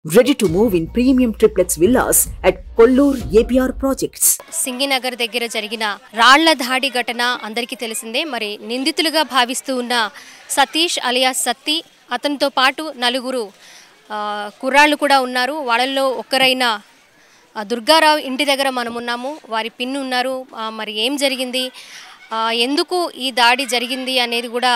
Ready to move in premium triplex villas at Kollur APR projects. Singh Nagar దగ్గర జరిగిన రాళ్ల దాడి ఘటన అందరికీ తెలిసిందే. మరి నిందితులుగా భావిస్తూ ఉన్న సతీష్ అలియాస్ సత్తి, అతనితో పాటు నలుగురు కుర్రాళ్ళు కూడా ఉన్నారు. వాళ్ళల్లో ఒక్కరైన దుర్గారావు ఇంటి దగ్గర మనం ఉన్నాము. వారి పిన్ని ఉన్నారు. మరి ఏం జరిగింది, ఎందుకు ఈ దాడి జరిగింది అనేది కూడా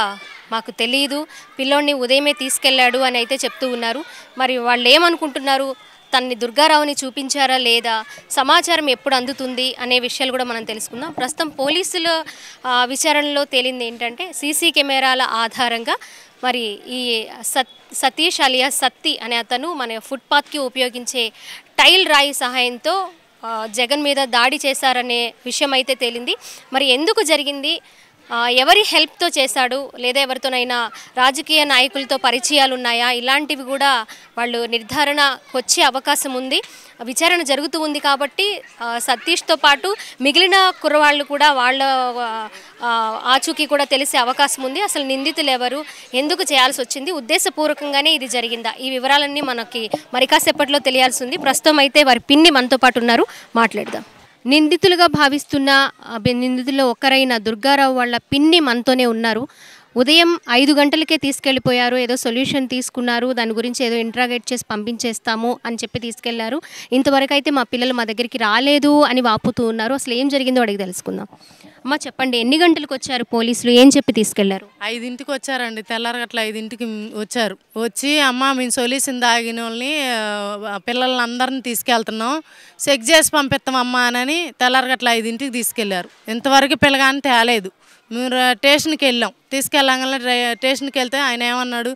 మాకు తెలియదు. పిల్లోడిని ఉదయమే తీసుకెళ్లాడు అని అయితే చెప్తూ ఉన్నారు. మరి వాళ్ళు ఏమనుకుంటున్నారు, తన్ని దుర్గారావుని చూపించారా లేదా, సమాచారం ఎప్పుడు అందుతుంది అనే విషయాలు కూడా మనం తెలుసుకుందాం. ప్రస్తుతం పోలీసుల విచారణలో తేలింది ఏంటంటే, సీసీ కెమెరాల ఆధారంగా మరి ఈ సతీష్ అలియాస్ సత్తి అనే అతను మన ఫుట్పాత్కి ఉపయోగించే టైల్ రాయి సహాయంతో జగన్ మీద దాడి చేశారనే విషయం అయితే తేలింది. మరి ఎందుకు జరిగింది, ఎవరి హెల్ప్తో చేశాడు, లేదా ఎవరితోనైనా రాజకీయ నాయకులతో పరిచయాలు ఉన్నాయా, ఇలాంటివి కూడా వాళ్ళు నిర్ధారణకు వచ్చే అవకాశం ఉంది. విచారణ జరుగుతూ ఉంది కాబట్టి సతీష్తో పాటు మిగిలిన కుర్రవాళ్ళు కూడా వాళ్ళ ఆచూకీ కూడా తెలిసే అవకాశం ఉంది. అసలు నిందితులు ఎవరు, ఎందుకు చేయాల్సి వచ్చింది, ఉద్దేశపూర్వకంగానే ఇది జరిగిందా, ఈ వివరాలన్నీ మనకి మరి కాసేపట్లో తెలియాల్సి ఉంది. ప్రస్తుతం అయితే వారి పిన్ని మనతో పాటు ఉన్నారు, మాట్లాడదాం. నిందితులుగా భావిస్తున్న నిందితుల్లో ఒకరైన దుర్గారావు వాళ్ళ పిన్ని మనతోనే ఉన్నారు. ఉదయం 5 గంటలకే తీసుకెళ్ళిపోయారు. ఏదో సొల్యూషన్ తీసుకున్నారు, దాని గురించి ఏదో ఇంట్రాగేట్ చేసి పంపించేస్తాము అని చెప్పి తీసుకెళ్లారు. ఇంతవరకు అయితే మా పిల్లలు మా దగ్గరికి రాలేదు అని వాపుతూ ఉన్నారు. అసలు ఏం జరిగిందో అడిగి తెలుసుకుందాం. అమ్మ చెప్పండి, ఎన్ని గంటలకు వచ్చారు పోలీసులు, ఏం చెప్పి తీసుకెళ్లారు? 5ంటికి వచ్చారండి, తెల్లారగట్ల 5ంటికి వచ్చారు. వచ్చి అమ్మ మేము సొల్యూషన్ తాగిన వాళ్ళని పిల్లల్ని అందరిని తీసుకెళ్తున్నాం, చెక్ చేసి పంపిస్తామమ్మా అని తెల్లారగట్ల 5ంటికి తీసుకెళ్లారు. ఇంతవరకు పిల్లగాని తేలేదు. మేము స్టేషన్కి వెళ్ళాం, తీసుకెళ్ళగానే స్టేషన్కి వెళ్తే ఆయన ఏమన్నాడు,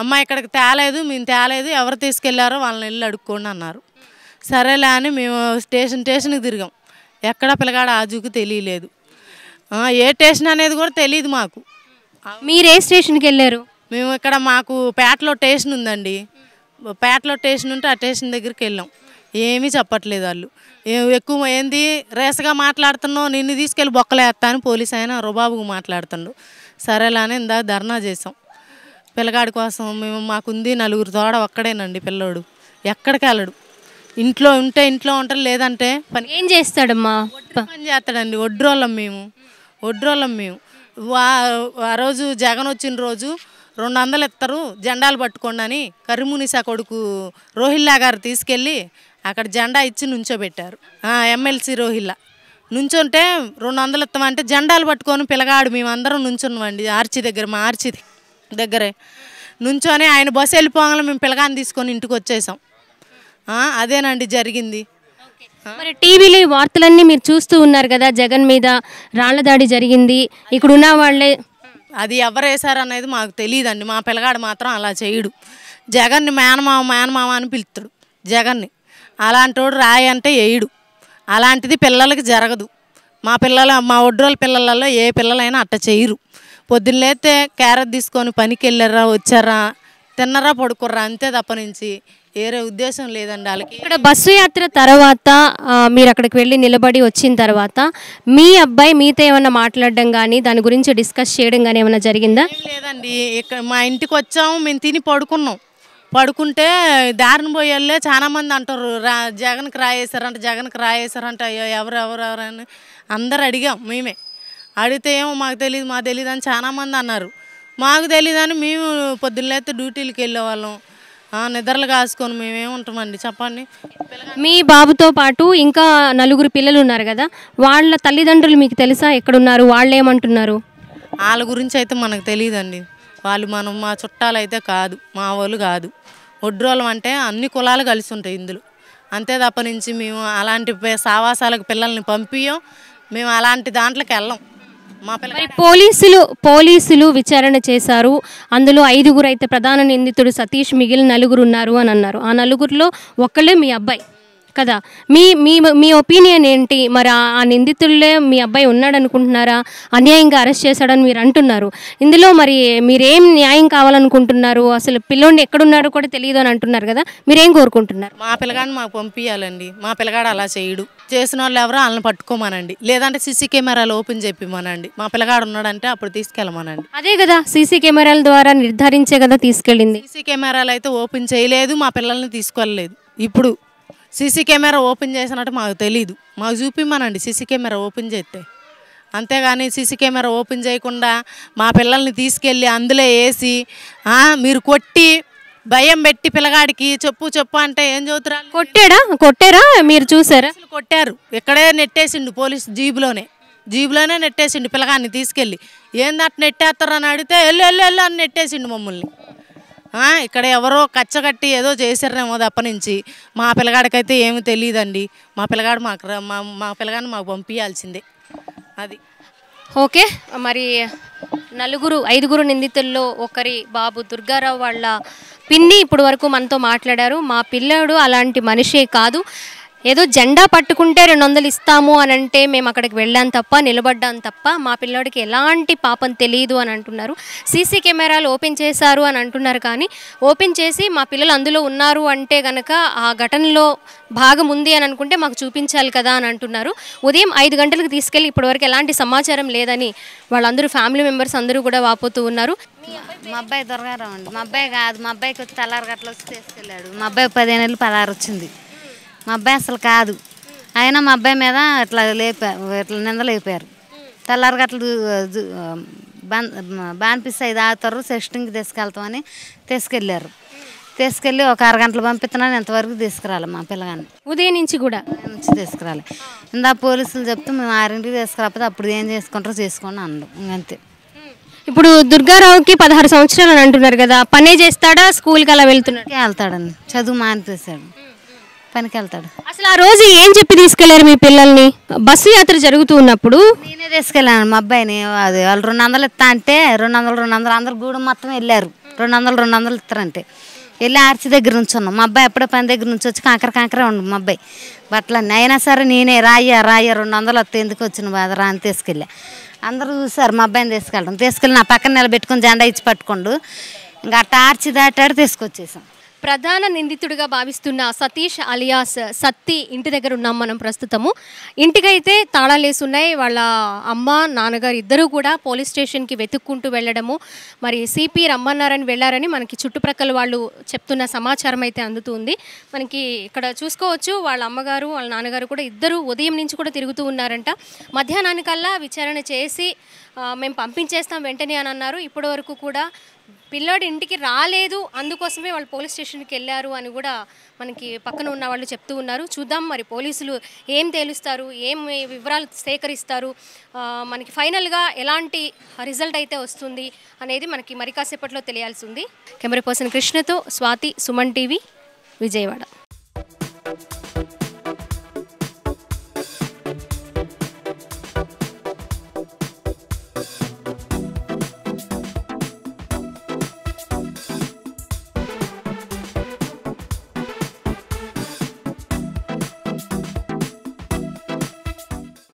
అమ్మ ఇక్కడికి తేలేదు, మేము తేలేదు, ఎవరు తీసుకెళ్లారో వాళ్ళని వెళ్ళి అడుక్కోండి అన్నారు. సరేలే అని మేము స్టేషన్కి తిరిగాం. ఎక్కడ పిల్లగాడ ఆజుకు తెలియలేదు, ఏ స్టేషన్ అనేది కూడా తెలియదు మాకు. మీరు ఏ స్టేషన్కి వెళ్ళారు? మేము ఇక్కడ మాకు పేటలో స్టేషన్ ఉందండి, పేటలో స్టేషన్ ఉంటే ఆ స్టేషన్ దగ్గరికి వెళ్ళాం. ఏమీ చెప్పట్లేదు వాళ్ళు. ఎక్కువ ఏంది రేసగా మాట్లాడుతున్నావు, నిన్ను తీసుకెళ్ళి బొక్కలేస్తా అని పోలీస్ ఆయన రుబాబుకు మాట్లాడుతుండు. సరేలా అని ఇందాక ధర్నా చేసాం పిల్లగాడి కోసం. మేము మాకుంది 4 తోడ, ఒక్కడేనండి పిల్లోడు, ఎక్కడికి వెళ్ళడు. ఇంట్లో ఉంటే ఇంట్లో ఉంటారు, లేదంటే పని. ఏం చేస్తాడమ్మా? పని చేస్తాడండి. ఒడ్రోళ్ళం మేము. ఆ రోజు జగన్ వచ్చిన రోజు 200 ఇస్తారు జెండాలు పట్టుకోండి అని కరీమునిసా కొడుకు రోహిల్లా గారు తీసుకెళ్ళి అక్కడ జెండా ఇచ్చి నుంచోబెట్టారు. ఎమ్మెల్సీ రోహిల్లా నుంచుంటే 200 ఇస్తామంటే జెండాలు పట్టుకొని పిల్లగాడు మేమందరం నుంచున్నామండి ఆర్చి దగ్గర, మా ఆర్చి దగ్గరే నుంచొని ఆయన బస్సు వెళ్ళిపోగానే మేము పిల్లగాని తీసుకొని ఇంటికి వచ్చేసాం. అదేనండి జరిగింది. మరి టీవీలో వార్తలన్నీ మీరు చూస్తూ ఉన్నారు కదా, జగన్ మీద రాళ్ల దాడి జరిగింది, ఇక్కడ ఉన్న వాళ్ళే. అది ఎవరు వేశారు అనేది మాకు తెలియదండి. మా పిల్లగాడు మాత్రం అలా చేయడు. జగన్ని మేనమామ అని పిలుస్తాడు జగన్ని. అలాంటోడు రాయి అంటే వేయడు. అలాంటిది పిల్లలకి జరగదు. మా ఒడ్రోళ్ళ పిల్లలలో ఏ పిల్లలైనా అట్ట చేయరు. పొద్దున్న లేస్తే క్యారెట్ తీసుకొని పనికి వెళ్ళారా, వచ్చారా, తిన్నరా, పడుకుర్రా, అంతే తప్ప నుంచి వేరే ఉద్దేశం లేదండి వాళ్ళకి. ఇక్కడ బస్సు యాత్ర తర్వాత మీరు అక్కడికి వెళ్ళి నిలబడి వచ్చిన తర్వాత మీ అబ్బాయి మీతో ఏమన్నా మాట్లాడడం కానీ, దాని గురించి డిస్కస్ చేయడం కానీ ఏమైనా జరిగిందా? లేదండి. ఇక్కడ మా ఇంటికి వచ్చాము, మేము తిని పడుకుంటే దారిని పోయేళ్ళే చాలామంది అంటారు, జగన్కి రాయేశారంట, అయ్యో ఎవరు అని అందరు అడిగాం. మేమే అడిగితే ఏమో మాకు తెలియదు అని చాలామంది అన్నారు. మాకు తెలియదని మేము పొద్దున్నైతే డ్యూటీలకు వెళ్ళేవాళ్ళం, నిద్రలు కాసుకొని మేమేముంటామండి చెప్పండి. మీ బాబుతో పాటు ఇంకా 4 పిల్లలు ఉన్నారు కదా, వాళ్ళ తల్లిదండ్రులు మీకు తెలుసా, ఎక్కడున్నారు, వాళ్ళు ఏమంటున్నారు? వాళ్ళ గురించి అయితే మనకు తెలియదండి. వాళ్ళు మా చుట్టాలు అయితే కాదు, మా వాళ్ళు కాదు. ఒడ్రోళ్ళం అంటే అన్ని కులాలు కలిసి ఉంటాయి ఇందులో, అంతే తప్ప నుంచి మేము అలాంటి సావాసాలకు పిల్లల్ని పంపియం, మేము అలాంటి దాంట్లోకి వెళ్ళాం. మా పోలీసులు విచారణ చేశారు. అందులో 5గురు అయితే ప్రధాన నిందితుడు సతీష్, మిగిలిన 4 ఉన్నారు అని అన్నారు. ఆ 4గురిలో ఒక్కళ్ళే మీ అబ్బాయి. కదా. మీ మీ మీ ఒపీనియన్ ఏంటి? మరి ఆ నిందితుల్లే మీ అబ్బాయి ఉన్నాడు అనుకుంటున్నారా? అన్యాయంగా అరెస్ట్ చేశాడని మీరు అంటున్నారు. ఇందులో మరి మీరేం న్యాయం కావాలనుకుంటున్నారు? అసలు పిల్లోడిని ఎక్కడున్నారో కూడా తెలియదు అని అంటున్నారు కదా, మీరేం కోరుకుంటున్నారు? మా పిల్లగాడిని మాకు పంపించాలండి. మా పిల్లగాడు అలా చేయడు. చేసిన వాళ్ళు ఎవరో వాళ్ళని పట్టుకోమనండి, లేదంటే సీసీ కెమెరాలు ఓపెన్ చెప్పిమనండి. మా పిల్లగాడు ఉన్నాడంటే అప్పుడు తీసుకెళ్ళమనండి. అదే కదా, సీసీ కెమెరాల ద్వారా నిర్ధారించే కదా తీసుకెళ్ళింది. సీసీ కెమెరాలు అయితే ఓపెన్ చేయలేదు, మా పిల్లల్ని తీసుకెళ్ళలేదు. ఇప్పుడు సీసీ కెమెరా ఓపెన్ చేసినట్టు మాకు తెలీదు. మాకు చూపిమ్మనండి సీసీ కెమెరా ఓపెన్ చేస్తే. అంతేగాని సీసీ కెమెరా ఓపెన్ చేయకుండా మా పిల్లల్ని తీసుకెళ్ళి అందులో వేసి మీరు కొట్టి భయం పెట్టి పిల్లగాడికి చెప్పు చెప్పు అంటే ఏం చదువుతున్నారు? కొట్టారా మీరు చూసారా? కొట్టారు. ఇక్కడే నెట్టేసిండు పోలీసు జీబులోనే నెట్టేసిండు పిల్లగాడిని తీసుకెళ్ళి. ఏందట నెట్టేస్తారు అని అడిగితే వెళ్ళు వెళ్ళు వెళ్ళు అని నెట్టేసిండు మమ్మల్ని. ఇక్కడ ఎవరో కచ్చగట్టి ఏదో చేశారేమో తప్ప నుంచి మా పిల్లగాడికైతే ఏమి తెలియదండి. మా పిల్లగాడు మా పిల్లగాడిని మాకు పంపించాల్సిందే. అది ఓకే. మరి 5 నిందితుల్లో ఒకరి బాబు దుర్గారావు వాళ్ళ పిన్ని ఇప్పుడు వరకు మనతో మాట్లాడారు. మా పిల్లాడు అలాంటి మనిషే కాదు, ఏదో జెండా పట్టుకుంటే 200 ఇస్తాము అని అంటే మేము అక్కడికి వెళ్ళాం తప్ప, నిలబడ్డాం తప్ప, మా పిల్లాడికి ఎలాంటి పాపం తెలియదు అని అంటున్నారు. సీసీ కెమెరాలు ఓపెన్ చేశారు అని అంటున్నారు, కానీ ఓపెన్ చేసి మా పిల్లలు అందులో ఉన్నారు అంటే కనుక ఆ ఘటనలో భాగం ఉంది అని అనుకుంటే మాకు చూపించాలి కదా అని అంటున్నారు. ఉదయం 5 గంటలకు తీసుకెళ్ళి ఇప్పటివరకు ఎలాంటి సమాచారం లేదని వాళ్ళందరూ ఫ్యామిలీ మెంబర్స్ అందరూ కూడా వాపోతూ ఉన్నారు. మా అబ్బాయి దుర్గారావు అండి. మా అబ్బాయి కాదు, మా అబ్బాయికి వచ్చి తెల్లారగట్ల వచ్చి తీసుకెళ్ళాడు. మా అబ్బాయి 15 ఏళ్ళు 16 వచ్చింది. మా అబ్బాయి అసలు కాదు. అయినా మా అబ్బాయి మీద ఇట్లా నిందలు లేపారు. తెల్లారగట్లు బాన్పిస్ 5 ఆగుతారు, సెస్టింగ్కి తీసుకెళ్తామని తీసుకెళ్ళారు. తీసుకెళ్ళి ఒక 6 గంటలు పంపిస్తున్నాను, ఇంతవరకు తీసుకురాలి మా పిల్లగాన్ని. ఉదయం నుంచి తీసుకురాలి. ఇందా పోలీసులు చెప్తే మేము 6ంటికి తీసుకురాకపోతే అప్పుడు ఏం చేసుకుంటారో చేసుకోండి అన్నాడు. ఇంకంతే. ఇప్పుడు దుర్గారావుకి 16 సంవత్సరాలు అని అంటున్నారు కదా, పనే చేస్తాడా, స్కూల్కి అలా వెళ్తాడండి. చదువు మానిపేశాడు, పనికి వెళ్తాడు. అసలు ఆ రోజు ఏం చెప్పి తీసుకెళ్లారు మీ పిల్లల్ని? బస్సు యాత్ర జరుగుతూ ఉన్నప్పుడు నేనే తీసుకెళ్ళాను మా అబ్బాయిని. అది వాళ్ళు 200 ఇస్తా అంటే 200 అందరు గూడెం మొత్తం వెళ్ళారు. 200 ఇస్తారంటే వెళ్ళి ఆర్చి దగ్గర నుంచి ఉన్నాం. మా అబ్బాయి ఎప్పుడో పని దగ్గర నుంచి వచ్చి కాంకరే ఉండు మా అబ్బాయి బట్టలన్నీ. అయినా సరే నేనే రాయ్యా 200 వస్తే ఎందుకు వచ్చిన బాధ రా అని తీసుకెళ్ళా. అందరూ చూసారు మా అబ్బాయిని తీసుకెళ్ళి నా పక్కన నిలబెట్టుకుని జెండా ఇచ్చి పట్టుకోండు. ఇంకా అట్ట ఆర్చి దాటాడు తీసుకొచ్చేసాం. ప్రధాన నిందితుడిగా భావిస్తున్న సతీష్ అలియాస్ సత్తి ఇంటి దగ్గర ఉన్నాం మనం ప్రస్తుతము. ఇంటికైతే తాళాలేసి ఉన్నాయి. వాళ్ళ అమ్మ నాన్నగారు ఇద్దరూ కూడా పోలీస్ స్టేషన్కి వెతుక్కుంటూ వెళ్ళడము, మరి సిపి రమ్మన్నారని వెళ్ళారని మనకి చుట్టుప్రక్కల వాళ్ళు చెప్తున్న సమాచారం అయితే అందుతుంది. మనకి ఇక్కడ చూసుకోవచ్చు వాళ్ళ అమ్మగారు వాళ్ళ నాన్నగారు కూడా ఇద్దరు ఉదయం నుంచి కూడా తిరుగుతూ ఉన్నారంట. మధ్యాహ్నానికల్లా విచారణ చేసి మేము పంపించేస్తాం వెంటనే అని అన్నారు. ఇప్పటి వరకు కూడా పిల్లోడు ఇంటికి రాలేదు, అందుకోసమే వాళ్ళు పోలీస్ స్టేషన్కి వెళ్ళారు అని కూడా మనకి పక్కన ఉన్న వాళ్ళు చెప్తూ ఉన్నారు. చూద్దాం మరి పోలీసులు ఏం తేలుస్తారు, ఏం వివరాలు సేకరిస్తారు, మనకి ఫైనల్గా ఎలాంటి రిజల్ట్ అయితే వస్తుంది అనేది మనకి మరి కాసేపట్లో తెలియాల్సి ఉంది. కెమెరా పర్సన్ కృష్ణతో స్వాతి, సుమన్ టీవీ, విజయవాడ.